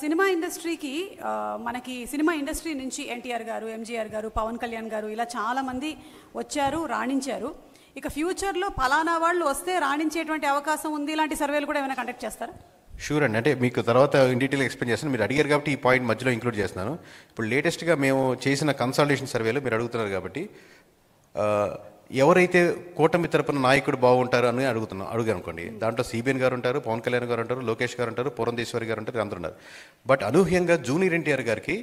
Cinema ఇండస్ట్రీకి మనకి cinema industry నుంచి ఎన్టీఆర్ గారు, ఎంజీఆర్ గారు, పవన్ కళ్యాణ్ గారు ఇలా చాలామంది వచ్చారు, రాణించారు. ఇక ఫ్యూచర్లో పలానా వాళ్ళు వస్తే రాణించేటువంటి అవకాశం ఉంది, ఇలాంటి సర్వేలు కూడా ఏమైనా కండక్ట్ చేస్తారా? షూర్ అండి. అంటే మీకు తర్వాత ఇన్ డీటెయిల్ ఎక్స్ప్లెయిన్ చేస్తాను. మీరు అడిగారు కాబట్టి ఈ పాయింట్ మధ్యలో ఇంక్లూడ్ చేస్తున్నాను. ఇప్పుడు లేటెస్ట్గా మేము చేసిన కన్సల్టేషన్ సర్వేలో మీరు అడుగుతున్నారు కాబట్టి ఎవరైతే కూటమి తరపున నాయకుడు బాగుంటారు అని అడుగునుకోండి. దాంట్లో సిబిఎన్ గారు ఉంటారు, పవన్ కళ్యాణ్ గారు ఉంటారు, లోకేష్ గారు ఉంటారు, పురంధేశ్వరి గారు ఉంటారు, అందరూ ఉన్నారు. బట్ అనూహ్యంగా జూనియర్ ఎన్టీఆర్ గారికి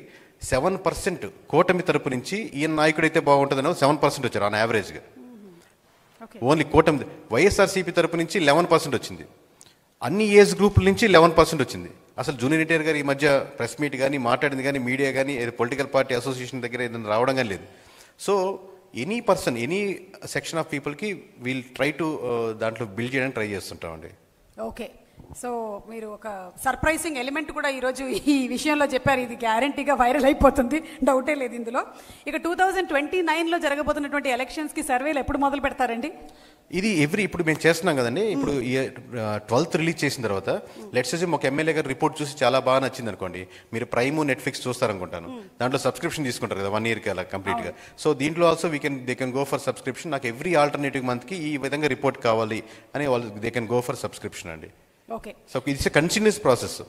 7% కూటమి తరపు నుంచి ఈయన నాయకుడైతే బాగుంటుందని 7% వచ్చారు ఆన్ యావరేజ్గా. ఓన్లీ కూటమి. వైఎస్ఆర్సీపీ తరపు నుంచి 11% వచ్చింది. అన్ని ఏజ్ గ్రూపుల నుంచి 11% వచ్చింది. అసలు జూనియర్ ఎన్టీఆర్ గారు ఈ మధ్య ప్రెస్ మీట్ కానీ మాట్లాడింది కానీ మీడియా కానీ పొలిటికల్ పార్టీ అసోసియేషన్ దగ్గర ఏదైనా రావడం కానీ లేదు. So any person, any section of పీపుల్కి వీల్ ట్రై టు దాంట్లో బిల్డ్ చేయడానికి ట్రై చేస్తుంటామండి. ఓకే, సో మీరు ఒక సర్ప్రైజింగ్ ఎలిమెంట్ కూడా ఈరోజు ఈ విషయంలో చెప్పారు. ఇది గ్యారంటీగా వైరల్ అయిపోతుంది, డౌటే లేదు ఇందులో. ఇక 2029లో జరగబోతున్నటువంటి ఎలక్షన్స్కి సర్వేలు ఎప్పుడు మొదలు పెడతారండి? ఇది ఇప్పుడు మేము చేస్తున్నాం కదండి. ఇప్పుడు 12th రిలీజ్ చేసిన తర్వాత లెట్స్ సే ఒక ఎమ్మెల్యే గారు రిపోర్ట్ చూసి చాలా బాగా నచ్చింది అనుకోండి, మీరు ప్రైమ్, నెట్ఫ్లిక్స్ చూస్తారనుకుంటాను. దాంట్లో సబ్స్క్రిప్షన్ తీసుకుంటారు కదా 1 yearకి అలా కంప్లీట్గా. సో దీంట్లో also they can go for subscription. నాకు ఎవ్రీ ఆల్టర్నేటివ్ మంత్కి ఈ విధంగా రిపోర్ట్ కావాలి అని వాళ్ళు they can go for subscription అండి. Okay, so it's continuous process.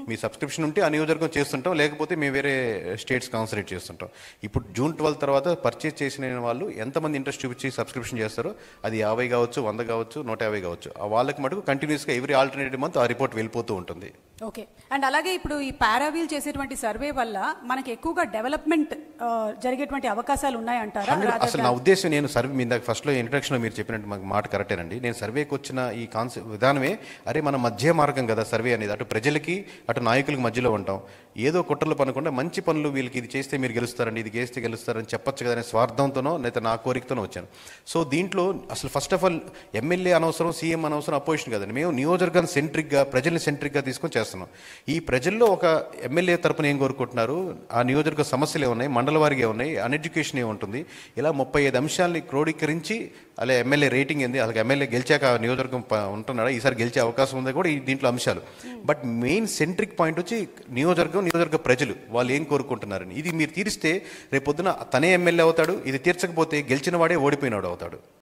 మీ సబ్స్క్రిప్షన్ ఉంటే ఆ నియోజకవర్గం చేస్తుంటాం, లేకపోతే మేము వేరే స్టేట్స్ కాన్సన్ట్రేట్ చేస్తుంటాం. ఇప్పుడు June 12 తర్వాత పర్చేజ్ చేసిన వాళ్ళు ఎంతమంది ఇంట్రెస్ట్ చూపించి సబ్స్క్రిప్షన్ చేస్తారో, అది 50 కావచ్చు, 100 కావచ్చు, 150 కావచ్చు, ఆ వాళ్ళకి మటుకు కంటిన్యూస్గా ఎవ్రీ ఆల్టర్నేటివ్ మంత్ ఆ రిపోర్ట్ వెళ్ళిపోతూ ఉంటుంది. ఓకే, అండ్ అలాగే ఇప్పుడు ఈ పారావీల్ చేసేటువంటి సర్వే వల్ల మనకి ఎక్కువగా డెవలప్మెంట్ జరిగేటువంటి అవకాశాలు ఉన్నాయంటారా? అసలు నా ఉద్దేశం, నేను సర్వే మీ దాకా ఫస్ట్లో ఇంట్రడక్షన్లో మీరు చెప్పినట్టు మాకు మాట కరెక్టేనండి. నేను సర్వేకి వచ్చిన ఈ విధానమే మన మధ్య మార్గం కదా సర్వే అనేది. అటు ప్రజలకి అటు నాయకులకు మధ్యలో ఉంటాం. ఏదో కుట్రలు పనుకుంటే మంచి పనులు వీళ్ళకి ఇది చేస్తే మీరు గెలుస్తారండి, ఇది చేస్తే గెలుస్తారని చెప్పొచ్చు కదా అనే స్వార్థంతోనో లేదా నా కోరికతోనో వచ్చాను. సో దీంట్లో అసలు ఫస్ట్ ఆఫ్ ఆల్ ఎమ్మెల్యే అనవసరం, సీఎం అనవసరం, అపోజిషన్ కదండి. మేము నియోజకవర్గాన్ని సెంట్రిక్గా, ప్రజల్ని సెంట్రిక్గా తీసుకొని చేస్తున్నాం. ఈ ప్రజల్లో ఒక ఎమ్మెల్యే తరపున ఏం కోరుకుంటున్నారు, ఆ నియోజకవర్గ సమస్యలు ఏమున్నాయి, మండల వారిగా ఏమున్నాయి, అన్ఎడ్యుకేషన్ ఏముంటుంది, ఇలా 35 అంశాలని క్రోడీకరించి అలా ఎమ్మెల్యే రేటింగ్ ఏంది, అలాగే ఎమ్మెల్యే గెలిచాక నియోజకవర్గం ఉంటున్నాడా, ఈసారి గెలిచే అవకాశం ఉంది కూడా దీంట్లో అంశాలు. బట్ మెయిన్ సెంట్రిక్ పాయింట్ వచ్చి నియోజకవర్గ ప్రజలు వాళ్ళు ఏం కోరుకుంటున్నారని. ఇది మీరు తీరిస్తే రేపొద్దున తనే ఎమ్మెల్యే అవుతాడు. ఇది తీర్చకపోతే గెలిచిన వాడే ఓడిపోయినాడు అవుతాడు.